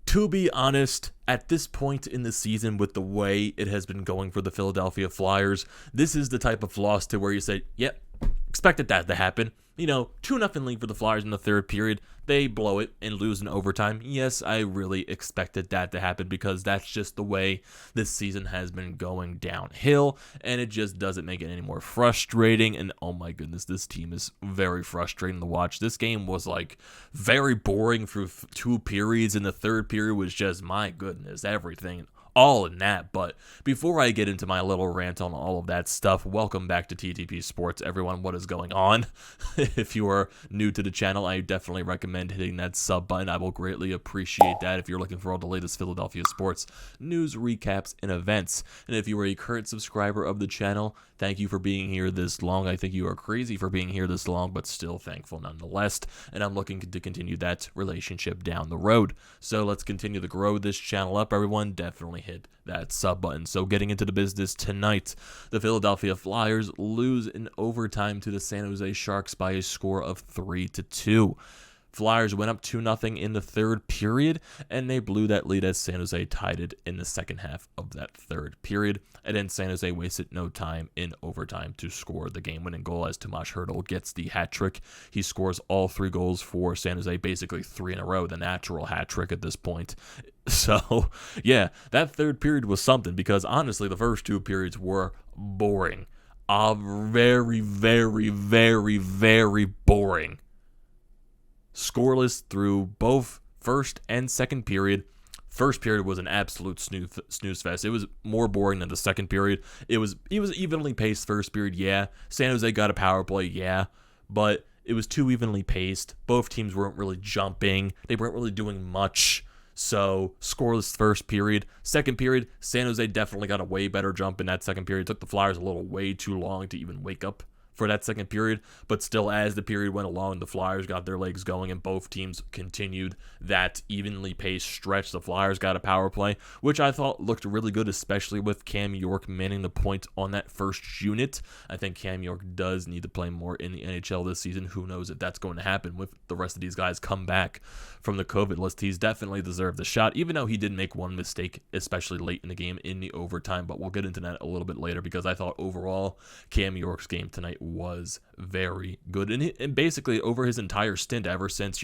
To be honest, at this point in the season, with the way it has been going for the Philadelphia Flyers, this is the type of loss to where you say, yep, expected that to happen. 2-0 lead for the Flyers in the third period. They blow it and lose in overtime. Yes, I really expected that to happen because that's just the way this season has been going downhill, and it just doesn't make it any more frustrating. And oh my goodness, this team is very frustrating to watch. This game was very boring through 2 periods, and the third period was just, my goodness, everything all in that. But before I get into my little rant on all of that stuff, welcome back to TTP Sports, everyone. What is going on? If you are new to the channel, I definitely recommend hitting that sub button. I will greatly appreciate that if you're looking for all the latest Philadelphia sports news, recaps, and events. And if you are a current subscriber of the channel, thank you for being here this long. I think you are crazy for being here this long, but still thankful nonetheless. And I'm looking to continue that relationship down the road. So let's continue to grow this channel up, everyone. Definitely hit that sub button. So getting into the business tonight, the Philadelphia Flyers lose in overtime to the San Jose Sharks by a score of 3-2. Flyers went up 2-0 in the third period, and they blew that lead as San Jose tied it in the second half of that third period. And then San Jose wasted no time in overtime to score the game-winning goal as Tomas Hertl gets the hat trick. He scores all 3 goals for San Jose, basically 3 in a row, the natural hat trick at this point. So, yeah, that third period was something because, honestly, the first 2 periods were boring. Very, very, very, very boring. Scoreless through both first and second period. First period was an absolute snooze fest. It was more boring than the second period. It was evenly paced first period, yeah. San Jose got a power play, yeah. But it was too evenly paced. Both teams weren't really jumping. They weren't really doing much. So, scoreless first period. Second period, San Jose definitely got a way better jump in that second period. It took the Flyers a little way too long to even wake up for that second period, but still, as the period went along, the Flyers got their legs going and both teams continued that evenly paced stretch. The Flyers got a power play, which I thought looked really good, especially with Cam York manning the point on that first unit. I think Cam York does need to play more in the NHL this season. Who knows if that's going to happen with the rest of these guys come back from the COVID list. He's definitely deserved the shot, even though he did make one mistake, especially late in the game in the overtime, but we'll get into that a little bit later because I thought overall Cam York's game tonight was very good. And basically over his entire stint, ever since,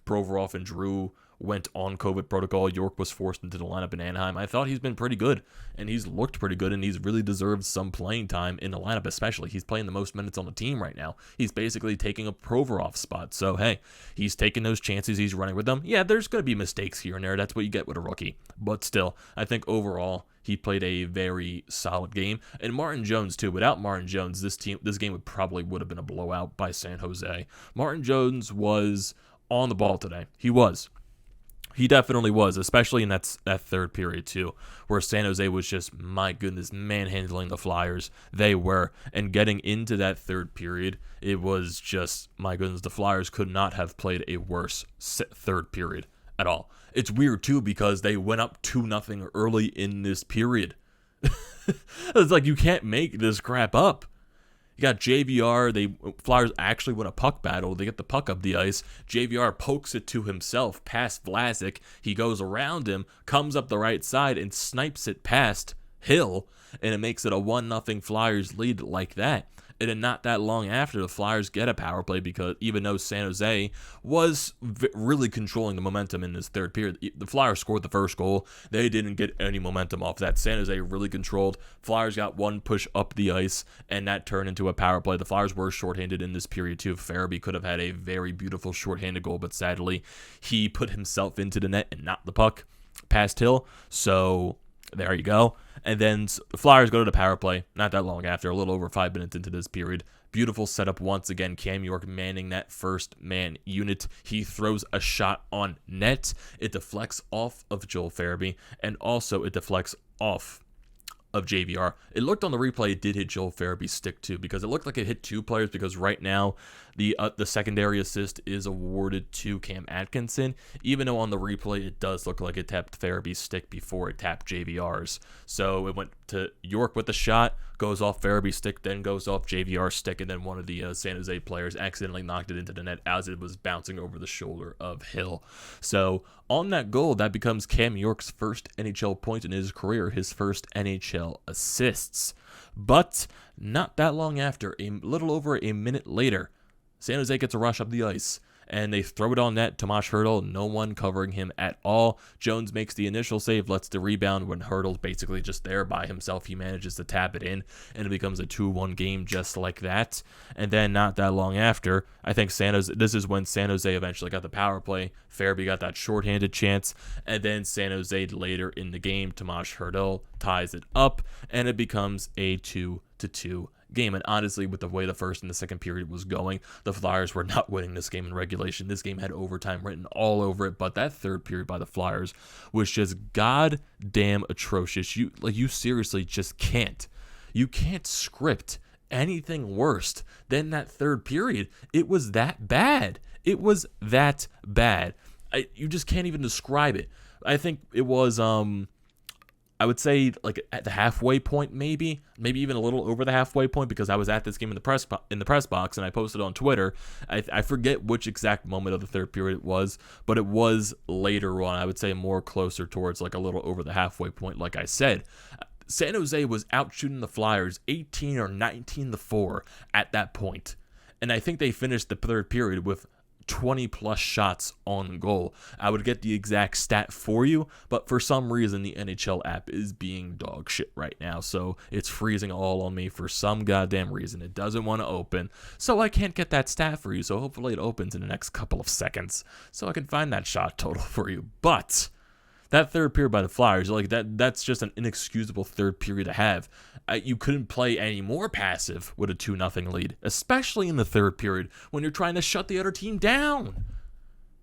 Provorov and Drew went on COVID protocol, York was forced into the lineup in Anaheim. I thought he's been pretty good, and he's looked pretty good, and he's really deserved some playing time in the lineup, especially. He's playing the most minutes on the team right now. He's basically taking a Provorov spot. So, hey, he's taking those chances. He's running with them. Yeah, there's going to be mistakes here and there. That's what you get with a rookie. But still, I think overall, he played a very solid game. And Martin Jones, too. Without Martin Jones, this game would have been a blowout by San Jose. Martin Jones was on the ball today. He was. He definitely was, especially in that third period, too, where San Jose was just, my goodness, manhandling the Flyers. They were. And getting into that third period, it was just, my goodness, the Flyers could not have played a worse third period at all. It's weird, too, because they went up 2-0 early in this period. It's like, you can't make this crap up. You got JVR. Flyers actually win a puck battle. They get the puck up the ice. JVR pokes it to himself past Vlasic. He goes around him, comes up the right side, and snipes it past Hill, and it makes it a 1-0 Flyers lead like that. And then not that long after, the Flyers get a power play because even though San Jose was really controlling the momentum in this third period, the Flyers scored the first goal. They didn't get any momentum off that. San Jose really controlled. Flyers got one push up the ice, and that turned into a power play. The Flyers were shorthanded in this period too. Farabee could have had a very beautiful shorthanded goal, but sadly, he put himself into the net and not the puck past Hill. So there you go. And then the Flyers go to the power play not that long after, a little over 5 minutes into this period. Beautiful setup once again. Cam York manning that first man unit. He throws a shot on net. It deflects off of Joel Farabee, and also it deflects off of JVR. It looked on the replay, it did hit Joel Farabee's stick too, because it looked like it hit 2 players, because right now the secondary assist is awarded to Cam Atkinson, even though on the replay it does look like it tapped Farabee's stick before it tapped JVR's. So it went to York with the shot, goes off Farabee's stick, then goes off JVR's stick, and then one of the San Jose players accidentally knocked it into the net as it was bouncing over the shoulder of Hill. So on that goal, that becomes Cam York's first NHL point in his career, his first NHL assists. But not that long after, a little over a minute later, San Jose gets a rush up the ice, and they throw it on net. Tomas Hertl, no one covering him at all. Jones makes the initial save, lets the rebound when Hertl's basically just there by himself. He manages to tap it in, and it becomes a 2-1 game just like that. And then not that long after, I think this is when San Jose eventually got the power play. Farabee got that shorthanded chance, and then San Jose later in the game, Tomas Hertl ties it up, and it becomes a 2-2 game. And honestly, with the way the first and the second period was going, the Flyers were not winning this game in regulation. This game had overtime written all over it, but that third period by the Flyers was just goddamn atrocious. You seriously just can't. You can't script anything worse than that third period. It was that bad. It was that bad. You just can't even describe it. I think it was I would say like at the halfway point, maybe even a little over the halfway point, because I was at this game in the press box and I posted on Twitter. I forget which exact moment of the third period it was, but it was later on. I would say more closer towards like a little over the halfway point. Like I said, San Jose was out shooting the Flyers 18 or 19-4 at that point, and I think they finished the third period with 20 plus shots on goal. I would get the exact stat for you, but for some reason the NHL app is being dog shit right now, so it's freezing all on me for some goddamn reason. It doesn't want to open, so I can't get that stat for you. So hopefully it opens in the next couple of seconds so I can find that shot total for you. But that third period by the Flyers, like that's just an inexcusable third period to have. You couldn't play any more passive with a 2-0 lead, especially in the third period when you're trying to shut the other team down.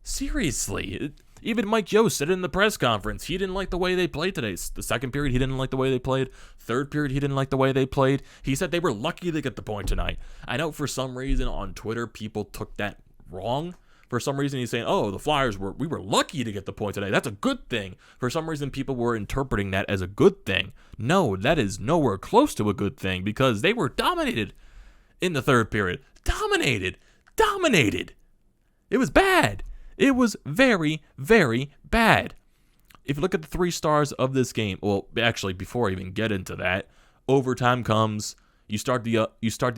Seriously. Even Mike Yost said it in the press conference. He didn't like the way they played today. The second period, he didn't like the way they played. Third period, he didn't like the way they played. He said they were lucky to get the point tonight. I know for some reason on Twitter, people took that wrong. For some reason, he's saying, oh, the Flyers we were lucky to get the point today. That's a good thing. For some reason, people were interpreting that as a good thing. No, that is nowhere close to a good thing, because they were dominated in the third period. Dominated. It was bad. It was very, very bad. If you look at the 3 stars of this game, well, actually, before I even get into that, overtime comes. You start the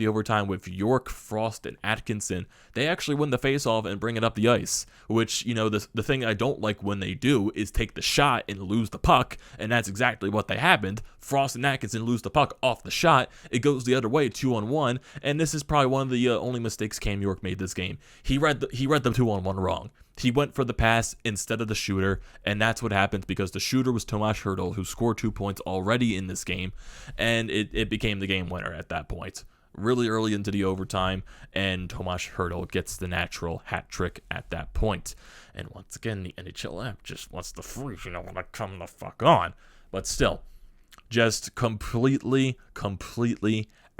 overtime with York, Frost, and Atkinson. They actually win the faceoff and bring it up the ice, which, the thing I don't like when they do is take the shot and lose the puck, and that's exactly what they happened. Frost and Atkinson lose the puck off the shot. It goes the other way, 2-on-1, and this is probably one of the only mistakes Cam York made this game. He read the 2-on-1 wrong. He went for the pass instead of the shooter, and that's what happened because the shooter was Tomas Hertl, who scored 2 points already in this game, and it became the game winner at that point. Really early into the overtime, and Tomas Hertl gets the natural hat trick at that point. And once again, the NHL app just wants to freeze, when I come the fuck on. But still, just completely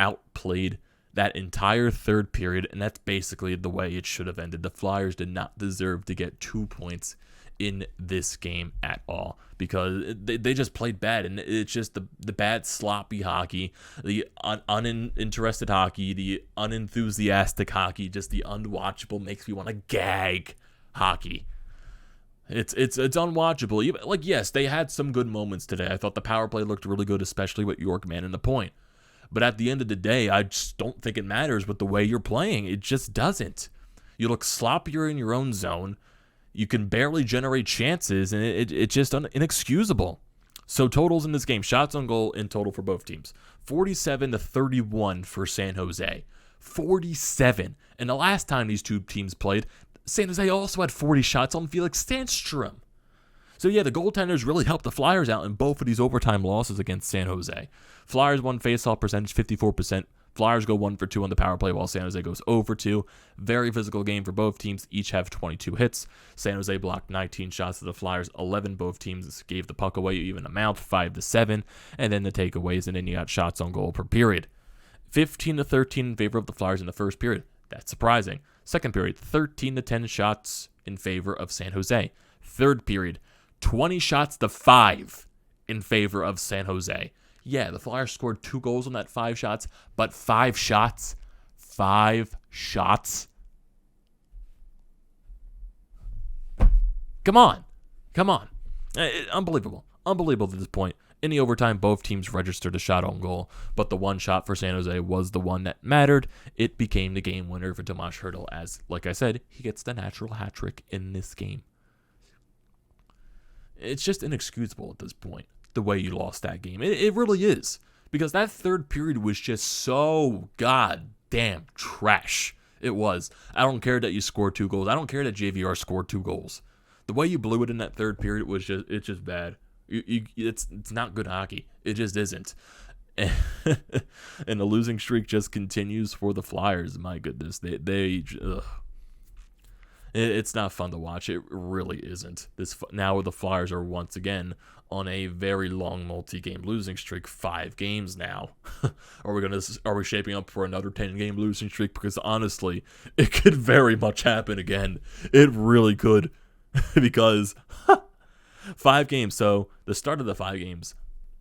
outplayed that entire third period, and that's basically the way it should have ended. The Flyers did not deserve to get 2 points in this game at all because they just played bad, and it's just the bad sloppy hockey, the uninterested hockey, the unenthusiastic hockey, just the unwatchable, makes me want to gag hockey. It's unwatchable. Even, yes, they had some good moments today. I thought the power play looked really good, especially with York manning the point. But at the end of the day, I just don't think it matters with the way you're playing. It just doesn't. You look sloppier in your own zone. You can barely generate chances, and it's just inexcusable. So totals in this game, shots on goal in total for both teams. 47-31 for San Jose. 47. And the last time these two teams played, San Jose also had 40 shots on Felix Sandstrom. So yeah, the goaltenders really helped the Flyers out in both of these overtime losses against San Jose. Flyers won faceoff percentage 54%. Flyers go 1 for 2 on the power play while San Jose goes 0 for 2. Very physical game for both teams. Each have 22 hits. San Jose blocked 19 shots to the Flyers. 11 both teams gave the puck away even amount, 5-7. And then the takeaways, and then you got shots on goal per period. 15-13 in favor of the Flyers in the first period. That's surprising. Second period, 13-10 shots in favor of San Jose. Third period, 20 shots to 5 in favor of San Jose. Yeah, the Flyers scored 2 goals on that 5 shots, but 5 shots? 5 shots? Come on. Unbelievable at this point. In the overtime, both teams registered a shot on goal, but the one shot for San Jose was the one that mattered. It became the game winner for Tomas Hertl, as, like I said, he gets the natural hat trick in this game. It's just inexcusable at this point, the way you lost that game. It really is, because that third period was just so goddamn trash. It was. I don't care that you scored 2 goals. I don't care that JVR scored 2 goals. The way you blew it in that third period was just bad. It's not good hockey. It just isn't. And the losing streak just continues for the Flyers. My goodness, it's not fun to watch. It really isn't. Now the Flyers are once again on a very long multi-game losing streak. 5 games now. Are we shaping up for another 10-game losing streak? Because honestly, it could very much happen again. It really could. Because 5 games. So the start of the 5 games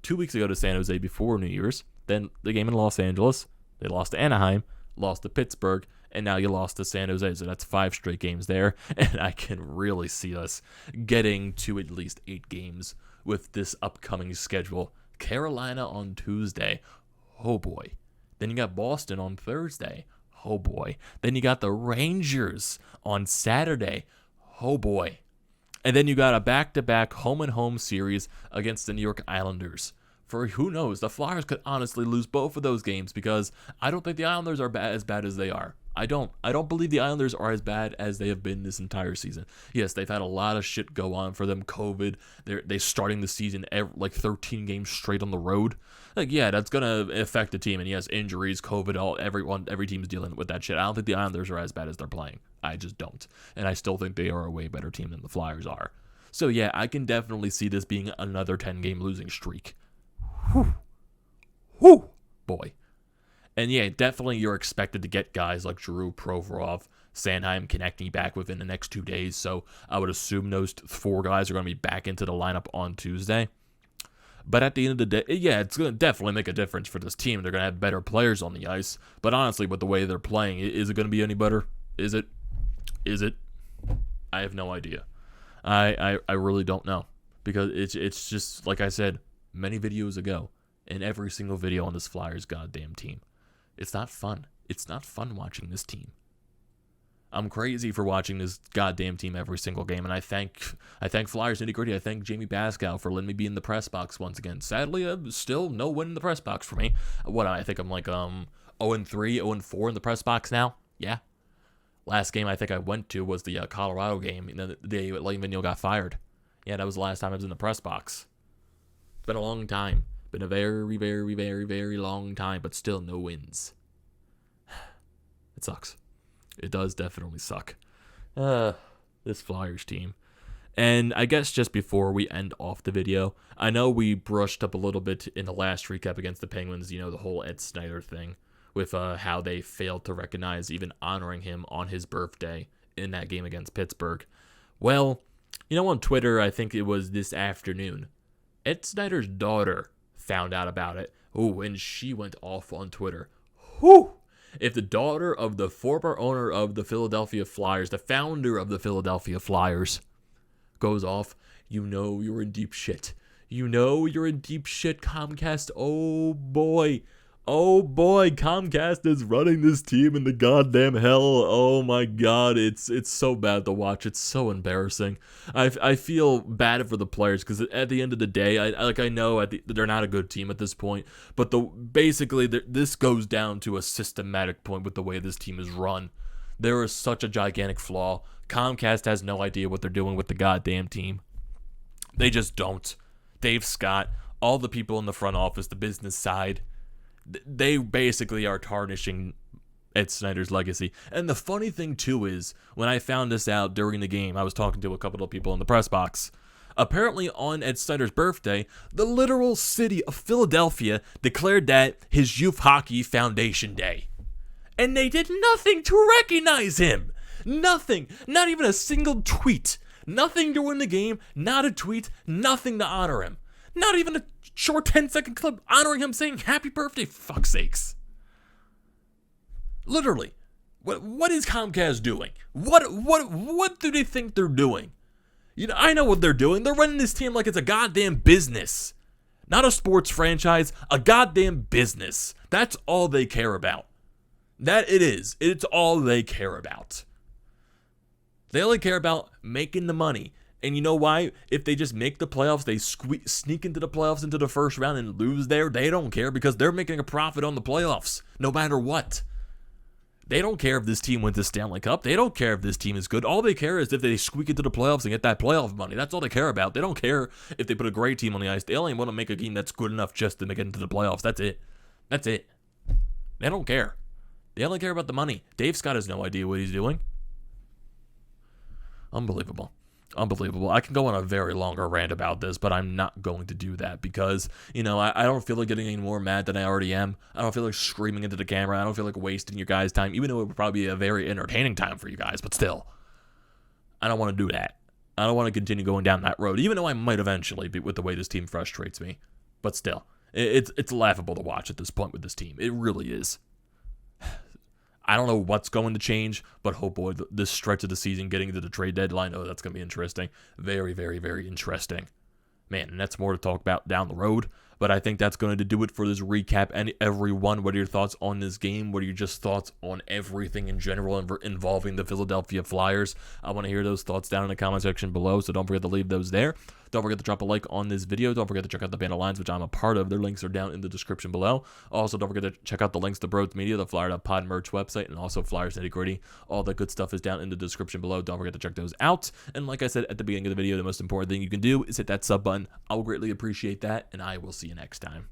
2 weeks ago to San Jose before New Year's. Then the game in Los Angeles. They lost to Anaheim, lost to Pittsburgh, and now you lost to San Jose. So that's 5 straight games there. And I can really see us getting to at least 8 games with this upcoming schedule. Carolina on Tuesday. Oh boy. Then you got Boston on Thursday. Oh boy. Then you got the Rangers on Saturday. Oh boy. And then you got a back-to-back home-and-home series against the New York Islanders. For who knows, the Flyers could honestly lose both of those games because I don't think the Islanders are as bad as they are. I don't believe the Islanders are as bad as they have been this entire season. Yes, they've had a lot of shit go on for them. COVID, they're starting the season like 13 games straight on the road. Like, yeah, that's gonna affect the team. And yes, injuries, COVID, every team's dealing with that shit. I don't think the Islanders are as bad as they're playing. I just don't. And I still think they are a way better team than the Flyers are. So yeah, I can definitely see this being another 10-game losing streak. Whew. Boy. And yeah, definitely you're expected to get guys like Giroux, Provorov, Sanheim connecting back within the next 2 days. So I would assume those 4 guys are going to be back into the lineup on Tuesday. But at the end of the day, yeah, it's going to definitely make a difference for this team. They're going to have better players on the ice. But honestly, with the way they're playing, is it going to be any better? Is it? I have no idea. I really don't know. Because it's just, like I said many videos ago, in every single video on this Flyers goddamn team. It's not fun. It's not fun watching this team. I'm crazy for watching this goddamn team every single game, and I thank Flyers Nitty Gritty. I thank Jamie Baskow for letting me be in the press box once again. Sadly, still no win in the press box for me. I think I'm like 0-3, 0-4 in the press box now. Yeah. Last game I think I went to was the Colorado game. The day Lane Vigneault got fired. Yeah, that was the last time I was in the press box. It's been a long time. Been a very, very, very, very long time, but still no wins. It sucks. It does definitely suck. This Flyers team. And I guess just before we end off the video, I know we brushed up a little bit in the last recap against the Penguins, the whole Ed Snyder thing, with how they failed to recognize even honoring him on his birthday in that game against Pittsburgh. Well, on Twitter, I think it was this afternoon, Ed Snyder's daughter found out about it. Oh, and she went off on Twitter. Whew! If the daughter of the former owner of the Philadelphia Flyers, the founder of the Philadelphia Flyers, goes off, you're in deep shit. You're in deep shit, Comcast. Oh boy, Comcast is running this team into goddamn hell. Oh my god, it's so bad to watch. It's so embarrassing. I feel bad for the players because at the end of the day, I know they're not a good team at this point, but this goes down to a systematic point with the way this team is run. There is such a gigantic flaw. Comcast has no idea what they're doing with the goddamn team. They just don't. Dave Scott, all the people in the front office, the business side, they basically are tarnishing Ed Snyder's legacy. And the funny thing, too, is when I found this out during the game, I was talking to a couple of people in the press box. Apparently, on Ed Snyder's birthday, the literal city of Philadelphia declared that his Youth Hockey Foundation Day. And they did nothing to recognize him. Nothing. Not even a single tweet. Nothing during the game. Not a tweet. Nothing to honor him. Not even a short 10-second clip honoring him saying happy birthday, for fuck's sakes. Literally. What is Comcast doing? What do they think they're doing? You know, I know what they're doing. They're running this team like it's a goddamn business. Not a sports franchise, a goddamn business. That's all they care about. That it is. It's all they care about. They only care about making the money. And you know why? If they just make the playoffs, they sneak into the playoffs into the first round and lose there, they don't care because they're making a profit on the playoffs, no matter what. They don't care if this team wins the Stanley Cup. They don't care if this team is good. All they care is if they squeak into the playoffs and get that playoff money. That's all they care about. They don't care if they put a great team on the ice. They only want to make a game that's good enough just to get into the playoffs. That's it. That's it. They don't care. They only care about the money. Dave Scott has no idea what he's doing. Unbelievable. Unbelievable. I can go on a very longer rant about this, but I'm not going to do that because, you know, I don't feel like getting any more mad than I already am. I don't feel like screaming into the camera. I don't feel like wasting your guys' time, even though it would probably be a very entertaining time for you guys, but still, I don't want to do that. I don't want to continue going down that road, even though I might eventually be with the way this team frustrates me. But still, it's laughable to watch at this point with this team. It really is. I don't know what's going to change, but oh boy, this stretch of the season getting into the trade deadline, oh, that's going to be interesting. Very, very, very interesting. Man, and that's more to talk about down the road. But I think that's going to do it for this recap. And everyone, what are your thoughts on this game? What are your just thoughts on everything in general involving the Philadelphia Flyers? I want to hear those thoughts down in the comment section below, so don't forget to leave those there. Don't forget to drop a like on this video. Don't forget to check out the Band of Lines, which I'm a part of. Their links are down in the description below. Also, don't forget to check out the links to BrodesMedia, the Flyer.pod merch website, and also Flyers Nitty Gritty. All that good stuff is down in the description below. Don't forget to check those out. And like I said at the beginning of the video, the most important thing you can do is hit that sub button. I will greatly appreciate that, and I will see you next time.